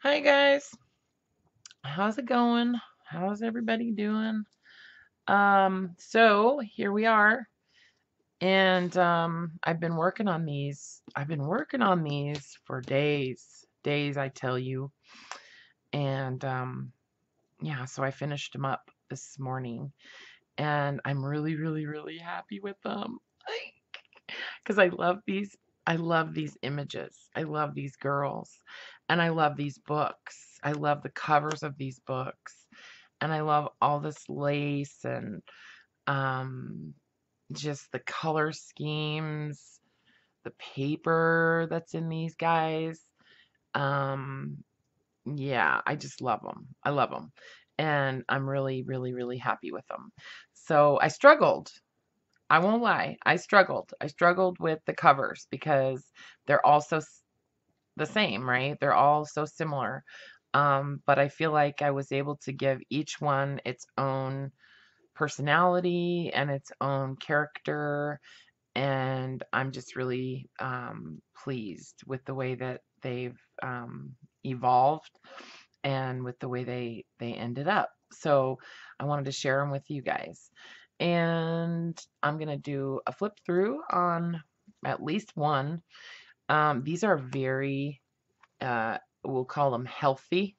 Hi guys, how's it going? How's everybody doing? So here we are, and I've been working on these. I've been working on these for days, I tell you. And yeah, so I finished them up this morning, and I'm really happy with them. Because I love these. I love these images. I love these girls, and I love these books. I love the covers of these books. And I love all this lace and um, just the color schemes, the paper that's in these guys. Um, yeah, I just love them. I love them. And I'm really happy with them. So I struggled. I won't lie. I struggled. I struggled with the covers because they're all so the same, right? They're all so similar. But I feel like I was able to give each one its own personality and its own character, and I'm just really pleased with the way that they've evolved and with the way they ended up. So I wanted to share them with you guys, and I'm gonna do a flip through on at least one. These are very we'll call them healthy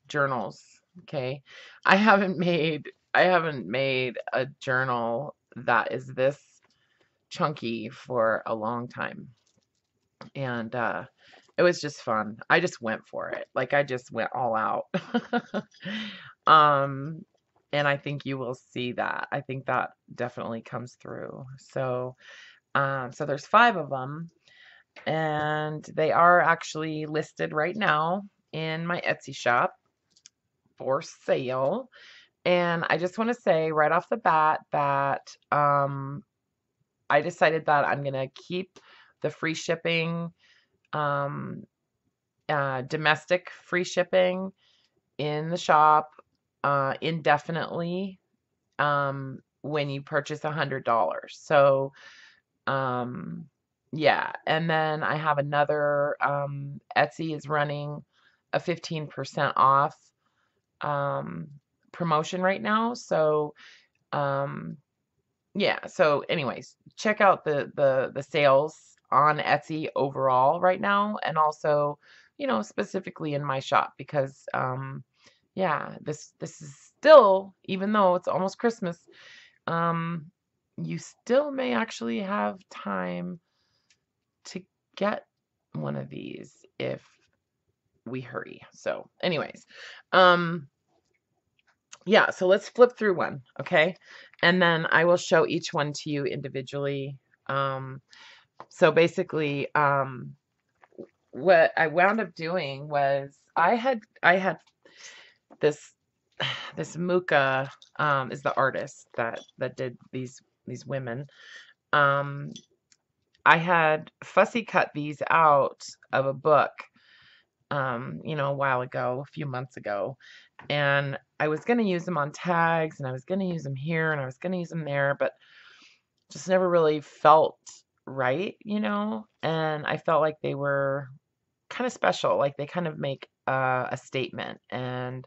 journals. Okay. I haven't made a journal that is this chunky for a long time. And it was just fun. I just went for it. Like I just went all out. um and I think you will see that. I think that definitely comes through. So there's 5 of them, and they are actually listed right now in my Etsy shop for sale. And I just want to say right off the bat that I decided that I'm going to keep the free shipping, um, domestic free shipping in the shop indefinitely when you purchase $100. So, um, yeah. And then I have another, Etsy is running a 15% off um, promotion right now. So, um, yeah. So, anyways, check out the sales on Etsy overall right now, and also, specifically in my shop because, yeah, this is still, even though it's almost Christmas, um, you still may actually have time to get one of these if we hurry. So, anyways, um, yeah, so let's flip through one, okay? And then I will show each one to you individually. So basically, what I wound up doing was I had this this Muka is the artist that did these women. Um, I had fussy cut these out of a book, a while ago, a few months ago, and I was going to use them on tags, and I was going to use them here, and I was going to use them there, but just never really felt right. And I felt like they were kind of special, like they kind of make a statement, and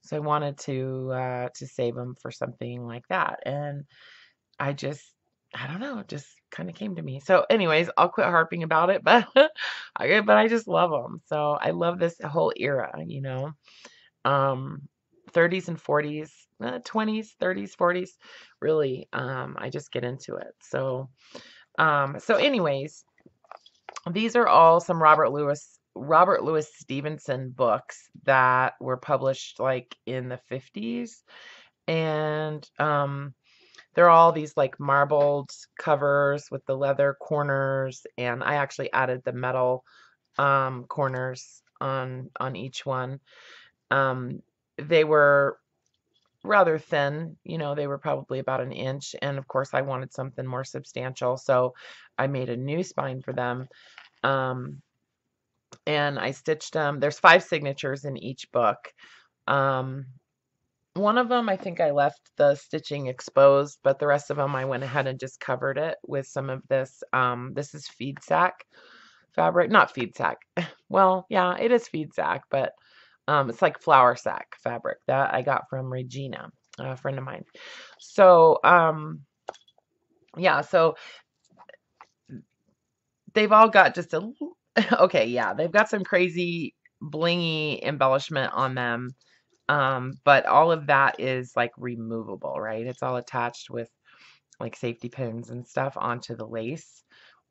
so I wanted to save them for something like that. And I just, I don't know, it just kind of came to me. So, anyways, I'll quit harping about it, but I just love them. So I love this whole era. Um, 30s and 40s, 20s, 30s, 40s. Really, I just get into it. So anyways, these are all some Robert Louis Stevenson books that were published like in the 50s, and they're all these like marbled covers with the leather corners, and I actually added the metal corners on each one. They were rather thin. They were probably about an inch, and of course I wanted something more substantial, so I made a new spine for them. Um, and I stitched them. There's 5 signatures in each book. Um, One of them, I think I left the stitching exposed, but the rest of them I went ahead and just covered it with some of this. This is fabric, not feed sack. Well, yeah, it is feed sack, but it's like flour sack fabric that I got from Regina, a friend of mine. So, yeah, so they've all got just a, okay, yeah, they've got some crazy blingy embellishment on them. But all of that is like removable, right? It's all attached with like safety pins and stuff onto the lace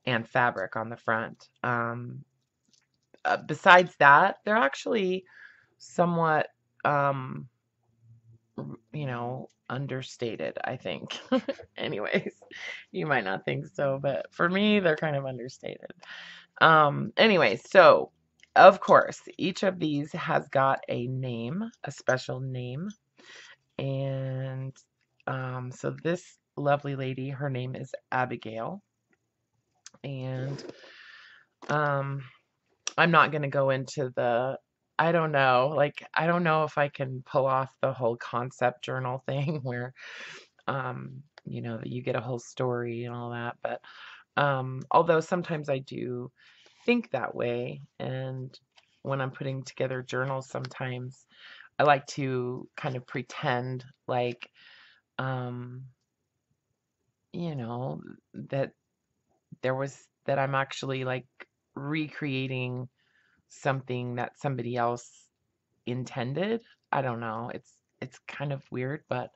and fabric on the front. Besides that, they're actually somewhat, um, understated, I think. Anyways, you might not think so, but for me, they're kind of understated. Anyways, so of course, each of these has got a name, a special name. And so this lovely lady, her name is Abigail. And I'm not going to go into I don't know, I don't know if I can pull off the whole concept journal thing where, that you get a whole story and all that. But although sometimes I do think that way, and when I'm putting together journals, sometimes I like to kind of pretend like, um, that that I'm actually like recreating something that somebody else intended. I don't know. It's kind of weird, but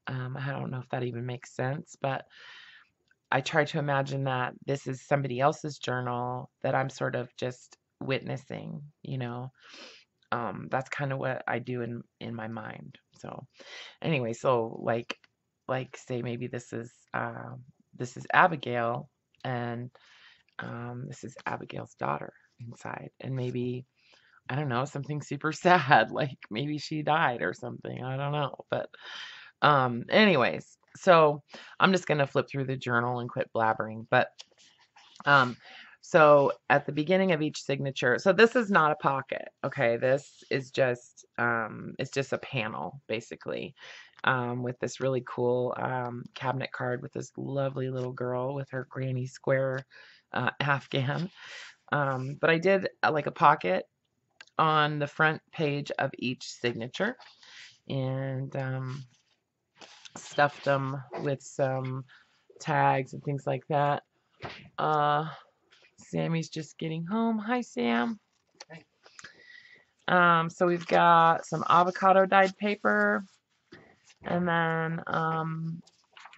I don't know if that even makes sense. But I try to imagine that this is somebody else's journal that I'm sort of just witnessing. That's kind of what I do in my mind. So anyway, so like say maybe this is Abigail, and this is Abigail's daughter inside, and maybe I don't know, something super sad, like maybe she died or something. I don't know, but anyways, so I'm just gonna flip through the journal and quit blabbering. But um, so at the beginning of each signature, so this is not a pocket, okay? This is just it's just a panel basically, with this really cool cabinet card with this lovely little girl with her granny square Afghan. But I did like a pocket on the front page of each signature, and stuffed them with some tags and things like that. Uh, Sammy's just getting home. Hi, Sam. So we've got some avocado dyed paper, and then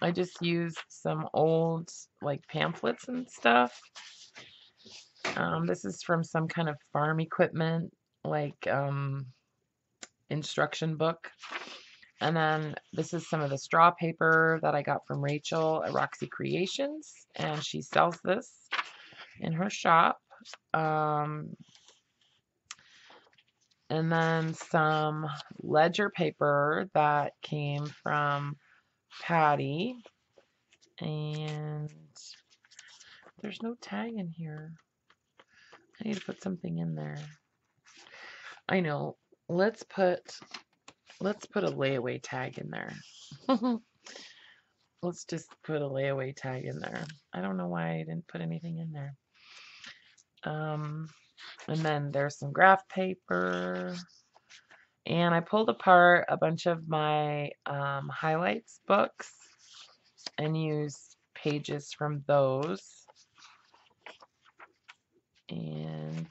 I just used some old like pamphlets and stuff. This is from some kind of farm equipment, like instruction book. And then this is some of the straw paper that I got from Rachel at Roxy Creations, and she sells this in her shop. And then some ledger paper that came from Patty, and there's no tag in here. I need to put something in there. I know. Let's put a layaway tag in there. Let's just put a layaway tag in there. I don't know why I didn't put anything in there. And then there's some graph paper. And I pulled apart a bunch of my highlights books and used pages from those. And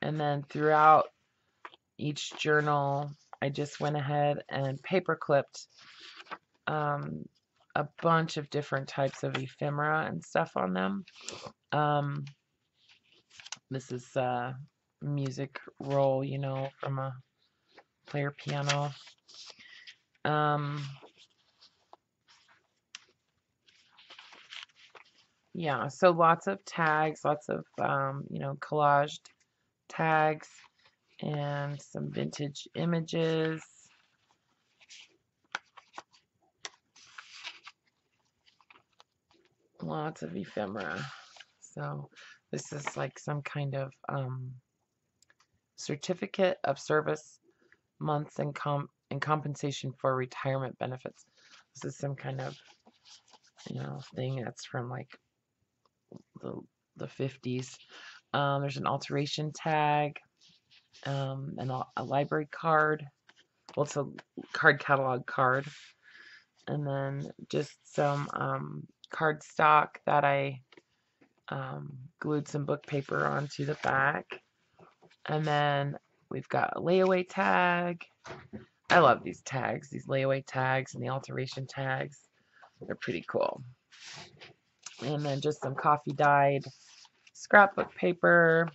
then throughout each journal, I just went ahead and paper clipped a bunch of different types of ephemera and stuff on them. This is a music roll, from a player piano. Yeah, so lots of tags, lots of, collaged tags, and some vintage images. Lots of ephemera. So this is like some kind of certificate of service months and compensation for retirement benefits. This is some kind of, thing that's from like the the 50s. There's an alteration tag, and a library card. Well, it's a card catalog card. And then just some cardstock that I glued some book paper onto the back. And then we've got a layaway tag. I love these tags, these layaway tags and the alteration tags. They're pretty cool. And then just some coffee dyed scrapbook paper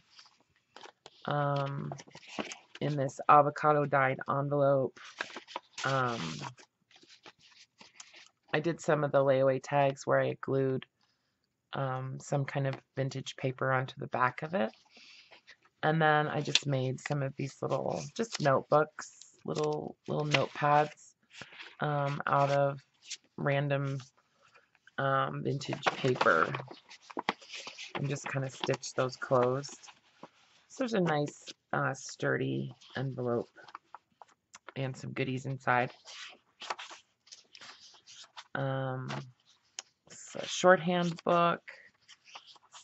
in this avocado dyed envelope. I did some of the layaway tags where I glued some kind of vintage paper onto the back of it. And then I just made some of these little, just notebooks, little notepads out of random vintage paper, and just kind of stitch those closed. So there's a nice sturdy envelope and some goodies inside. It's a shorthand book.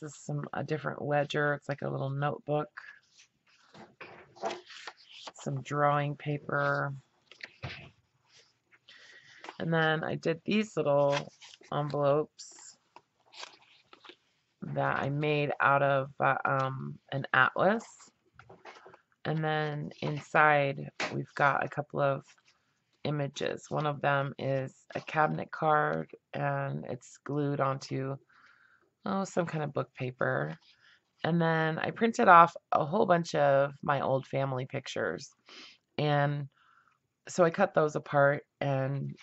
This is a different ledger. It's like a little notebook. Some drawing paper. And then I did these little envelopes that I made out of an atlas. And then inside we've got a couple of images. One of them is a cabinet card, and it's glued onto some kind of book paper. And then I printed off a whole bunch of my old family pictures, and so I cut those apart and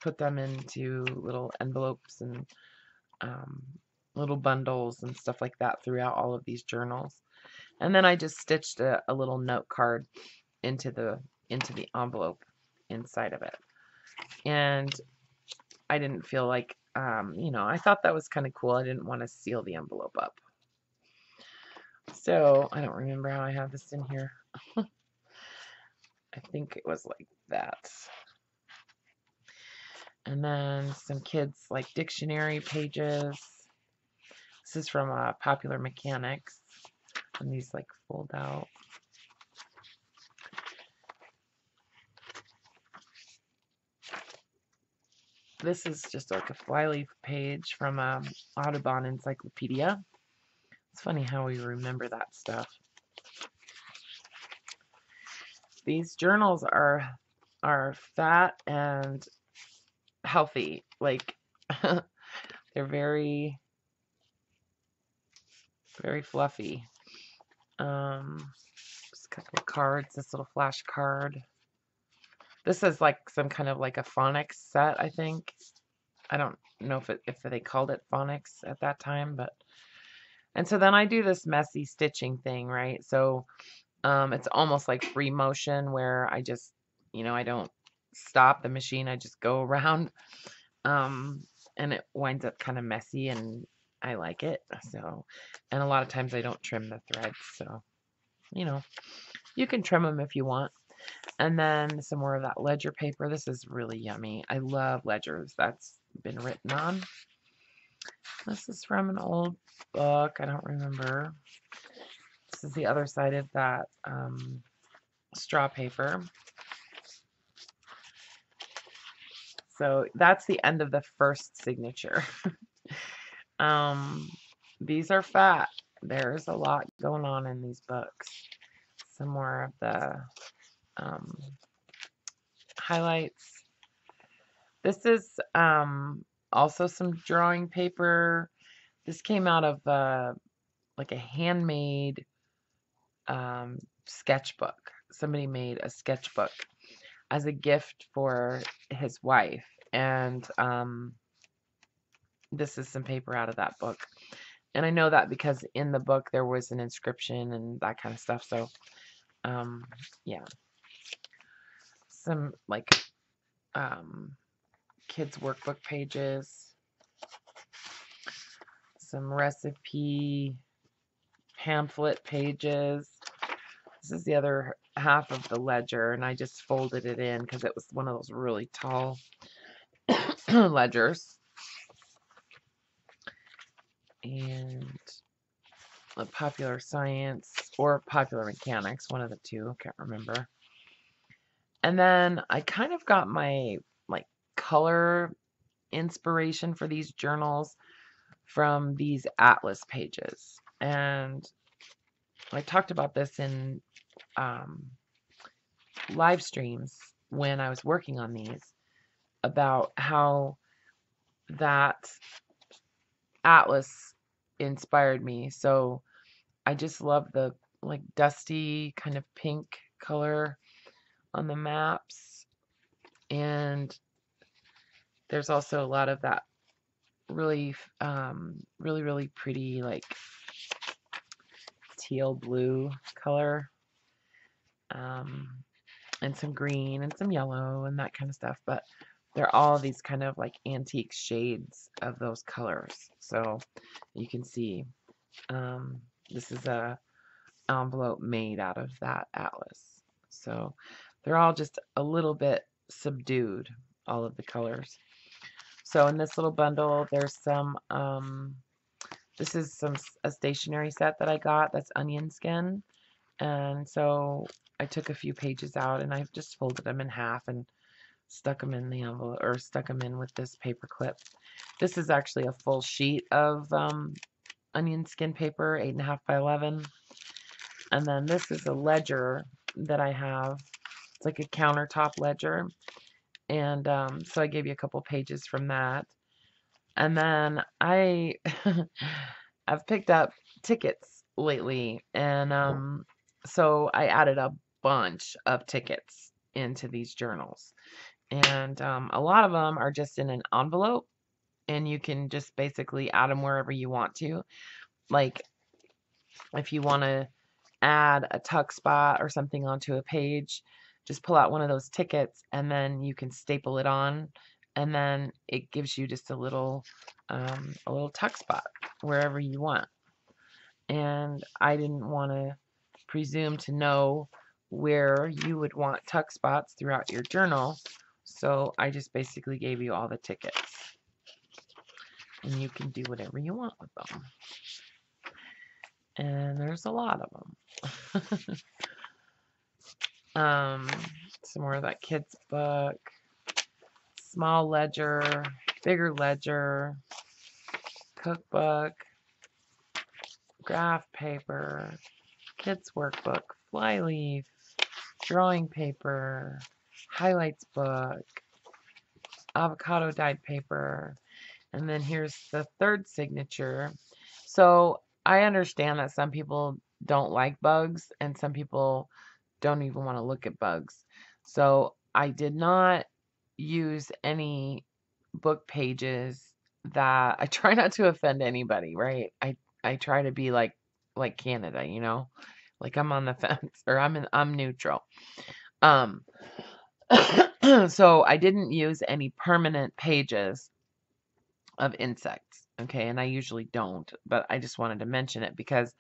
put them into little envelopes and little bundles and stuff like that throughout all of these journals. And then I just stitched a little note card into the envelope inside of it. And I didn't feel like, I thought that was kind of cool. I didn't want to seal the envelope up. So I don't remember how I have this in here. I think it was like that. And then some kids like dictionary pages. This is from Popular Mechanics. And these like fold out. This is just like a flyleaf page from Audubon Encyclopedia. It's funny how we remember that stuff. These journals are fat and healthy. Like they're very, very fluffy. Just a couple of cards. This little flash card. This is like some kind of like a phonics set, I think. I don't know if they called it phonics at that time, but. And so then I do this messy stitching thing, right? So it's almost like free motion where I just, I don't stop the machine. I just go around, and it winds up kind of messy, and I like it. So, and a lot of times I don't trim the threads. So, you can trim them if you want. And then some more of that ledger paper. This is really yummy. I love ledgers that's been written on. This is from an old book. I don't remember. This is the other side of that straw paper. So that's the end of the first signature. These are fat. There's a lot going on in these books. Some more of the highlights. This is also some drawing paper. This came out of like a handmade sketchbook. Somebody made a sketchbook as a gift for his wife, and this is some paper out of that book. And I know that because in the book there was an inscription and that kind of stuff. So yeah, some like kids workbook pages, some recipe pamphlet pages. This is the other half of the ledger, and I just folded it in because it was one of those really tall ledgers. and Popular Science or Popular Mechanics, one of the two, I can't remember. And then I kind of got my like color inspiration for these journals from these atlas pages. And I talked about this in live streams when I was working on these about how that atlas inspired me. So I just love the like dusty kind of pink color on the maps. And there's also a lot of that really, really pretty like teal blue color. And some green and some yellow and that kind of stuff. But they're all these kind of like antique shades of those colors. So you can see this is a envelope made out of that atlas. So they're all just a little bit subdued, all of the colors. So in this little bundle, there's some, this is a stationery set that I got that's onion skin. And so I took a few pages out and I just folded them in half and stuck them in the envelope, or stuck them in with this paper clip. This is actually a full sheet of onion skin paper, 8.5 by 11. And then this is a ledger that I have. It's like a countertop ledger. And so I gave you a couple pages from that. And then I've picked up tickets lately, and so I added a bunch of tickets into these journals. And a lot of them are just in an envelope, and you can just basically add them wherever you want to. Like if you want to add a tuck spot or something onto a page, just pull out one of those tickets and then you can staple it on, and then it gives you just a little tuck spot wherever you want. And I didn't want to presume to know where you would want tuck spots throughout your journal, so I just basically gave you all the tickets, and you can do whatever you want with them. And there's a lot of them. Some more of that kid's book, small ledger, bigger ledger, cookbook, graph paper, kids workbook, flyleaf, drawing paper, highlights book, avocado dyed paper, and then here's the third signature. So I understand that some people don't like bugs and some people don't even want to look at bugs. So I did not use any book pages that I try not to offend anybody, right? I try to be like Canada, you know? Like I'm on the fence, or I'm neutral. So I didn't use any permanent pages of insects, okay? And I usually don't, but I just wanted to mention it because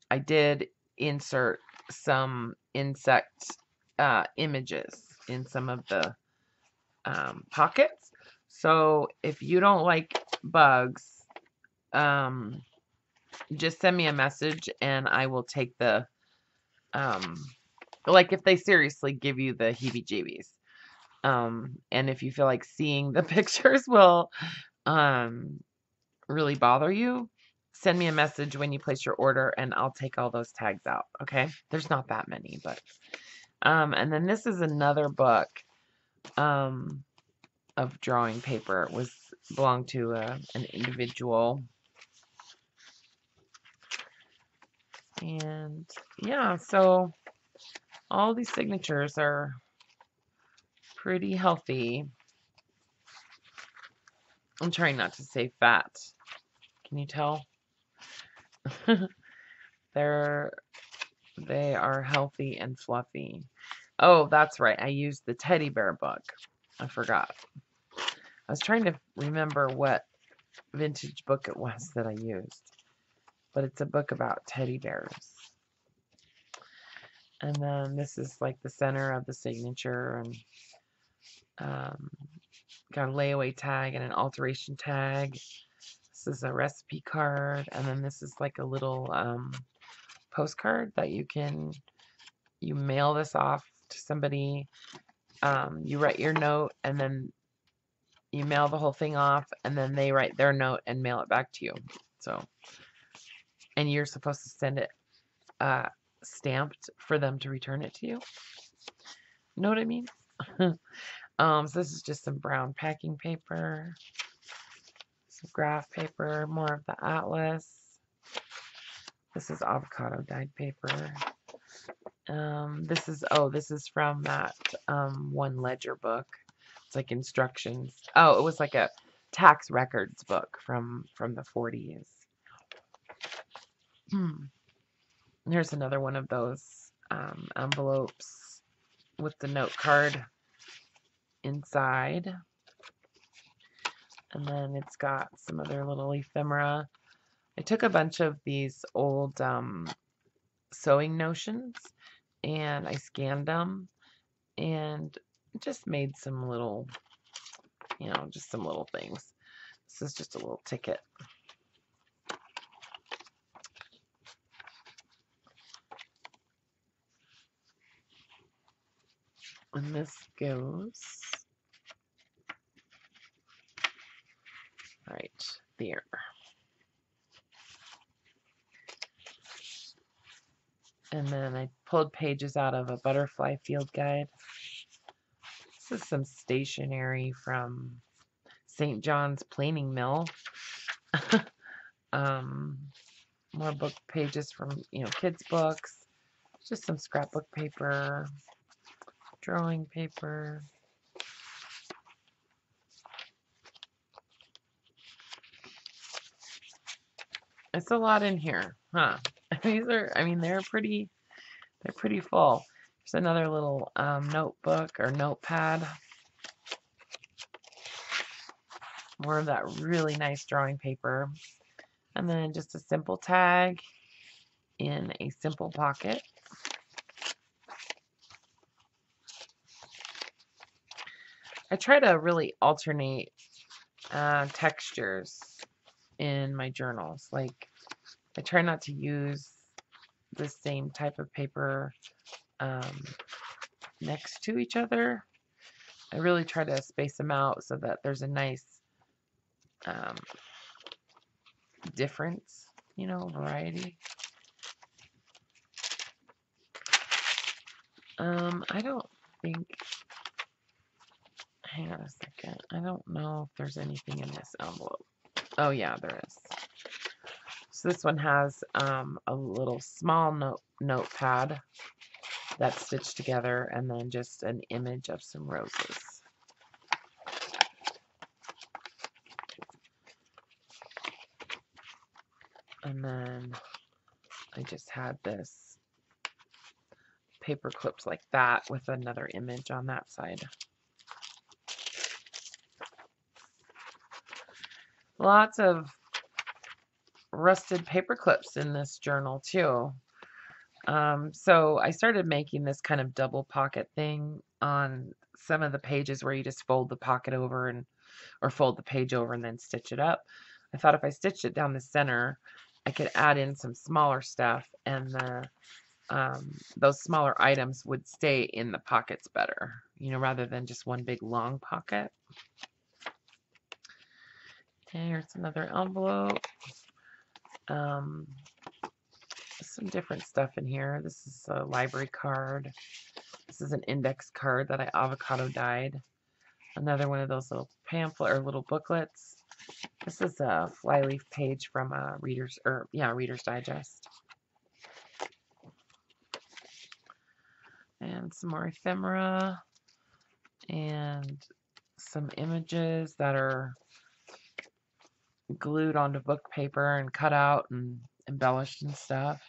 I did insert some insect images in some of the pockets. So if you don't like bugs, just send me a message and I will take the like if they seriously give you the heebie-jeebies. And if you feel like seeing the pictures will really bother you, send me a message when you place your order and I'll take all those tags out. Okay, there's not that many, but and then this is another book of drawing paper. It belonged to an individual. And yeah, so all these signatures are pretty healthy. I'm trying not to say fat. Can you tell? They are healthy and fluffy. Oh, that's right. I used the teddy bear book. I forgot. I was trying to remember what vintage book it was that I used. But it's a book about teddy bears. And then this is like the center of the signature, and got a layaway tag and an alteration tag, This is a recipe card, and then this is like a little postcard that you mail this off to somebody. You write your note, and then you mail the whole thing off, and then they write their note and mail it back to you. So, and you're supposed to send it stamped for them to return it to you. Know what I mean? So this is just some brown packing paper, some graph paper, more of the atlas. This is avocado dyed paper. This is from that one ledger book. It's like instructions. Oh, it was like a tax records book from the 40s. Here's another one of those envelopes with the note card inside. And then it's got some other little ephemera. I took a bunch of these old sewing notions and I scanned them and just made some little, just some little things. This is just a little ticket. And this goes right there. And then I pulled pages out of a butterfly field guide. This is some stationery from St. John's Planing Mill. More book pages from, kids' books. Just some scrapbook paper, drawing paper. It's a lot in here, huh? These are, they're pretty full. There's another little notebook or notepad. More of that really nice drawing paper. And then just a simple tag in a simple pocket. I try to really alternate textures in my journals. Like, I try not to use the same type of paper next to each other. I really try to space them out so that there's a nice difference, variety. I don't think, hang on a second, I don't know if there's anything in this envelope. Oh yeah, there is. So this one has a little small notepad that's stitched together, and then just an image of some roses. And then I just had this paper clips like that with another image on that side. Lots of rusted paper clips in this journal too. So I started making this kind of double pocket thing on some of the pages where you just fold the pocket over or fold the page over and then stitch it up. I thought if I stitched it down the center, I could add in some smaller stuff, and those smaller items would stay in the pockets better, rather than just one big long pocket. Okay, here's another envelope. Some different stuff in here. This is a library card. This is an index card that I avocado dyed. Another one of those little pamphlet or little booklets. This is a flyleaf page from a Reader's Digest. And some more ephemera and some images that are glued onto book paper and cut out and embellished and stuff.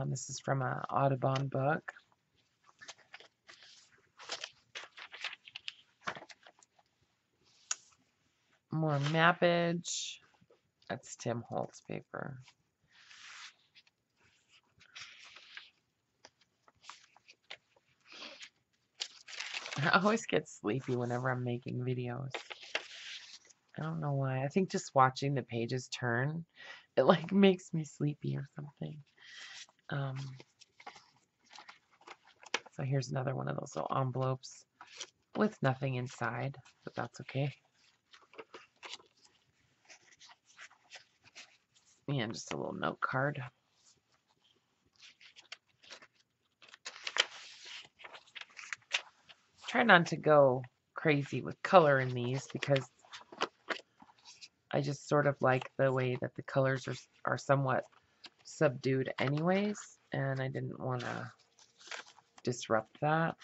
This is from an Audubon book. More mappage. That's Tim Holtz paper. I always get sleepy whenever I'm making videos. I don't know why. I think just watching the pages turn, it like makes me sleepy or something. Um, so here's another one of those little envelopes with nothing inside, but that's okay. And just a little note card. Try not to go crazy with color in these because I just sort of like the way that the colors are somewhat subdued anyways, and I didn't want to disrupt that.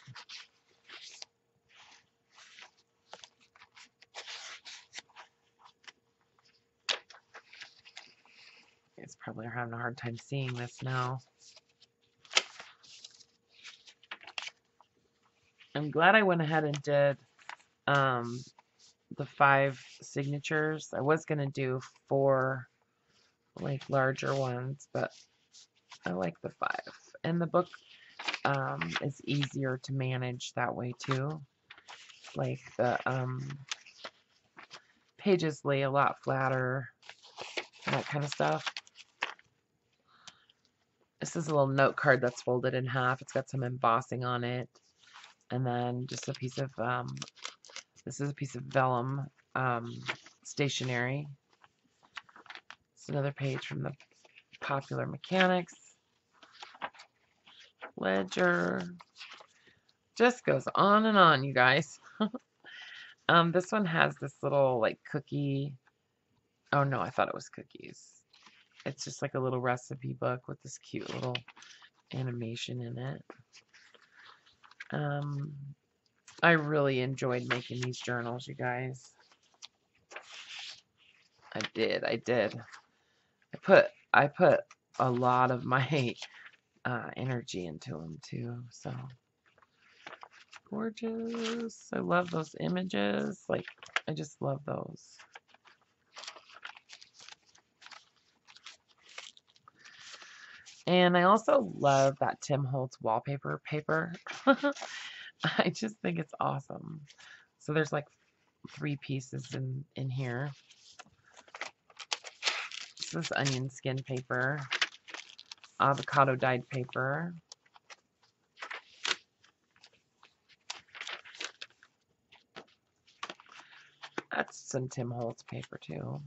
It's probably having a hard time seeing this now. I'm glad I went ahead and did the 5 signatures. I was going to do 4 like larger ones, but I like the 5. And the book is easier to manage that way too. Like the pages lay a lot flatter, that kind of stuff. This is a little note card that's folded in half. It's got some embossing on it. And then just a piece of, this is a piece of vellum stationery. It's another page from the Popular Mechanics. Ledger. Just goes on and on, you guys. This one has this little like cookie. Oh no, I thought it was cookies. It's just like a little recipe book with this cute little animation in it. I really enjoyed making these journals, you guys. I did. I put a lot of my energy into them too. So gorgeous. I love those images. Like, I just love those. And I also love that Tim Holtz wallpaper paper. I just think it's awesome. So there's like 3 pieces in here. This is onion skin paper, avocado dyed paper, that's some Tim Holtz paper too.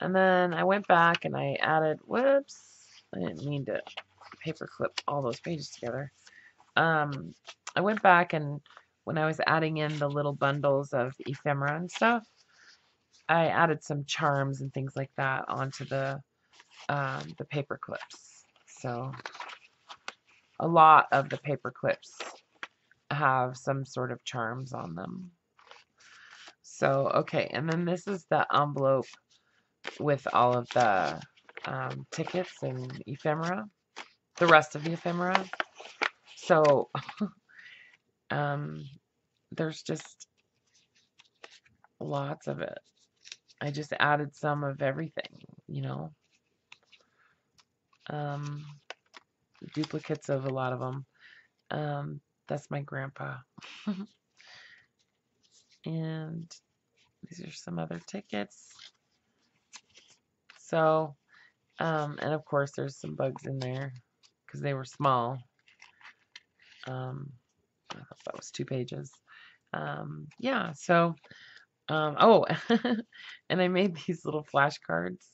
And then I went back and I added, whoops, I didn't mean to paper clip all those pages together. I went back and when I was adding in the little bundles of ephemera and stuff, I added some charms and things like that onto the paper clips. So a lot of the paper clips have some sort of charms on them. So, okay, and then this is the envelope with all of the tickets and ephemera, the rest of the ephemera. So, there's just lots of it. I just added some of everything, you know. Duplicates of a lot of them. That's my grandpa. And these are some other tickets. So, and of course there's some bugs in there because they were small. I thought that was 2 pages. Yeah, so, oh, and I made these little flashcards.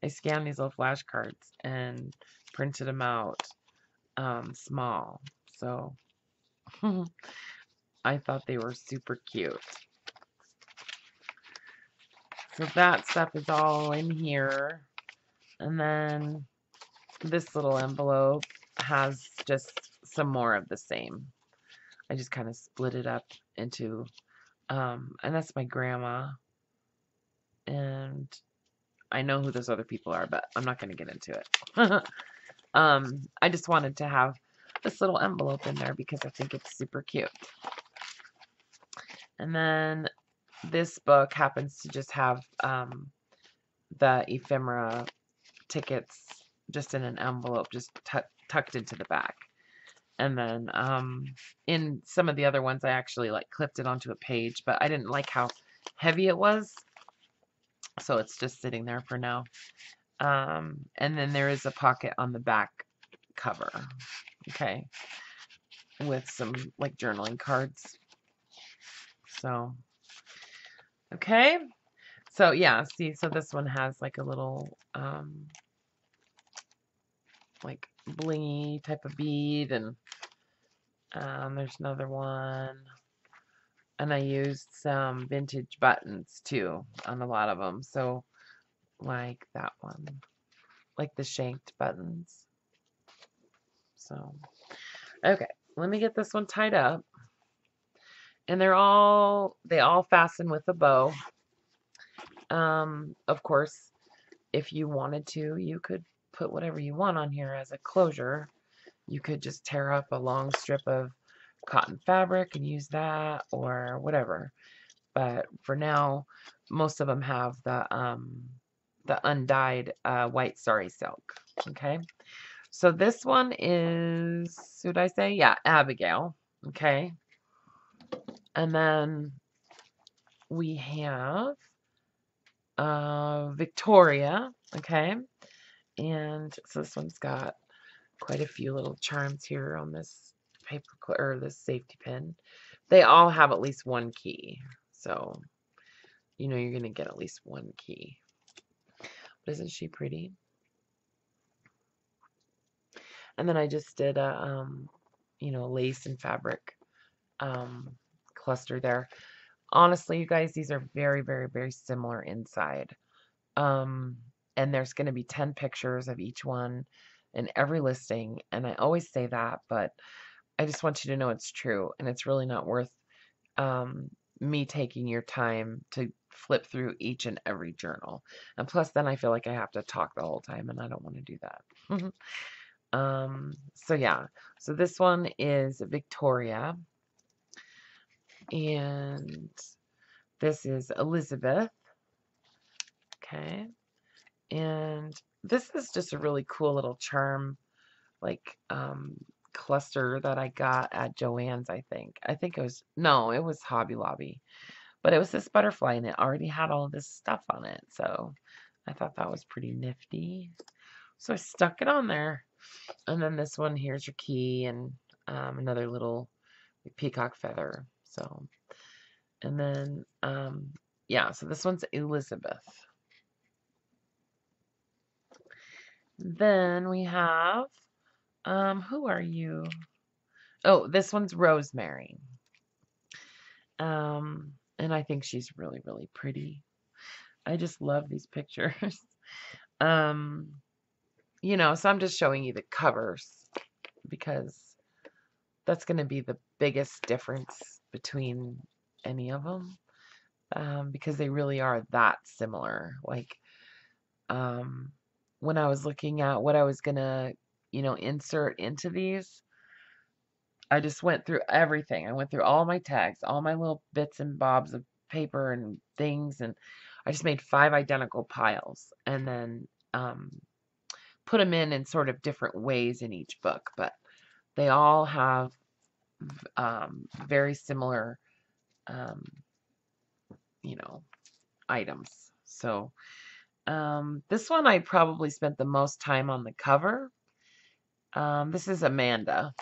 I scanned these little flashcards and printed them out small. So, I thought they were super cute. So that stuff is all in here. And then this little envelope has just some more of the same. I just kind of split it up into, and that's my grandma. And I know who those other people are, but I'm not going to get into it. I just wanted to have this little envelope in there because I think it's super cute. And then this book happens to just have the ephemera tickets just in an envelope, just tucked into the back. And then in some of the other ones, I actually like clipped it onto a page, but I didn't like how heavy it was. So it's just sitting there for now. And then there is a pocket on the back cover. Okay. With some like journaling cards. So, okay. So yeah, see, so this one has like a little like blingy type of bead, and there's another one. And I used some vintage buttons too on a lot of them. So like that one, like the shanked buttons. So, okay, let me get this one tied up. And they all fasten with a bow. Of course, if you wanted to, you could put whatever you want on here as a closure. You could just tear up a long strip of cotton fabric and use that, or whatever. But for now, most of them have the undyed white sari silk. Okay, so this one is, should I say? Yeah, Abigail. Okay, and then we have Victoria. Okay, and so this one's got quite a few little charms here on this paper or this safety pin. They all have at least one key, so you know you're gonna get at least one key. But isn't she pretty? And then I just did a you know, lace and fabric cluster there. Honestly, you guys, these are very, very, very similar inside. And there's going to be 10 pictures of each one in every listing. And I always say that, but I just want you to know it's true. And it's really not worth me taking your time to flip through each and every journal. And plus, then I feel like I have to talk the whole time, and I don't want to do that. So yeah, so this one is Victoria, and this is Elizabeth. Okay, and this is just a really cool little charm, like cluster that I got at Joann's. I think it was, no, it was Hobby Lobby, but it was this butterfly, and it already had all this stuff on it, so I thought that was pretty nifty. So I stuck it on there. And then this one, here's your key, and another little peacock feather. So, and then, yeah, so this one's Elizabeth. Then we have, who are you? Oh, this one's Rosemary. And I think she's really, really pretty. I just love these pictures. You know, so I'm just showing you the covers because that's going to be the biggest difference between any of them, because they really are that similar. Like, when I was looking at what I was going to, you know, insert into these, I just went through everything. I went through all my tags, all my little bits and bobs of paper and things, and I just made 5 identical piles, and then put them in sort of different ways in each book, but they all have very similar, you know, items. So this one I probably spent the most time on the cover. This is Amanda.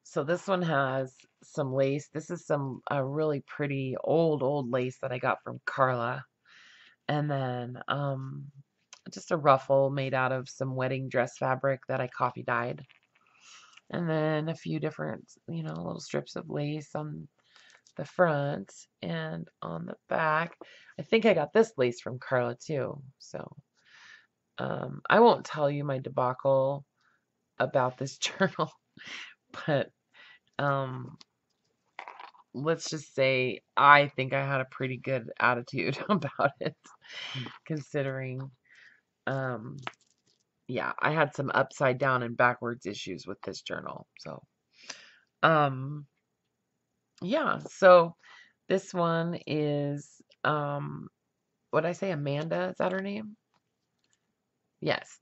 So this one has some lace. This is some really pretty old lace that I got from Karla. And then just a ruffle made out of some wedding dress fabric that I coffee dyed. And then a few different, you know, little strips of lace on the front and on the back. I think I got this lace from Karla too. So I won't tell you my debacle about this journal, but let's just say I think I had a pretty good attitude about it, considering yeah, I had some upside down and backwards issues with this journal. So yeah, so this one is what I say, Amanda? Is that her name? Yes.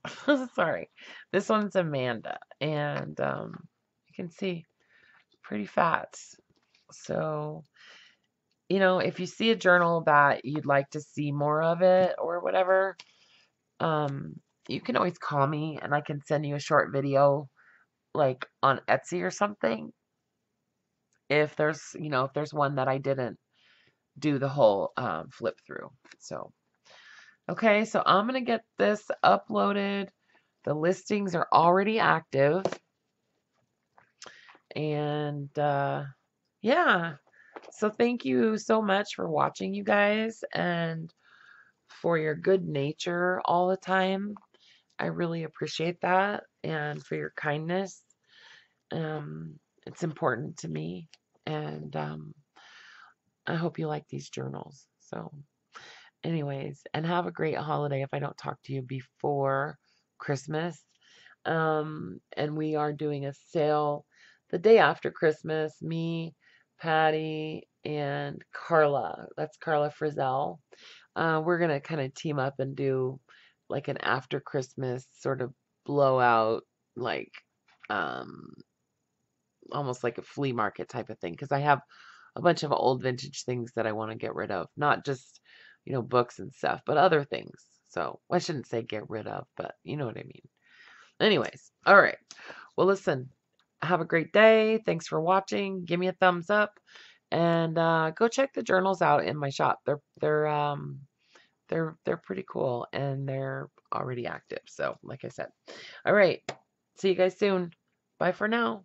Sorry. This one's Amanda. And can see, pretty fat. So, you know, if you see a journal that you'd like to see more of it or whatever, you can always call me and I can send you a short video like on Etsy or something. If there's, you know, if there's one that I didn't do the whole flip through. So, okay, so I'm going to get this uploaded. The listings are already active. And yeah, so thank you so much for watching, you guys, and for your good nature all the time. I really appreciate that, and for your kindness. It's important to me, and I hope you like these journals. So, anyways, and have a great holiday if I don't talk to you before Christmas. And we are doing a sale the day after Christmas. Me, Patty, and Karla. That's Karla Frizzelle. We're gonna kind of team up and do like an after Christmas sort of blowout, like um, almost like a flea market type of thing. Because I have a bunch of old vintage things that I want to get rid of, not just books and stuff, but other things. So I shouldn't say get rid of, but you know what I mean. Anyways, all right. Well, listen, have a great day. Thanks for watching. Give me a thumbs up, and go check the journals out in my shop. They're pretty cool, and they're already active. So, like I said, all right. See you guys soon. Bye for now.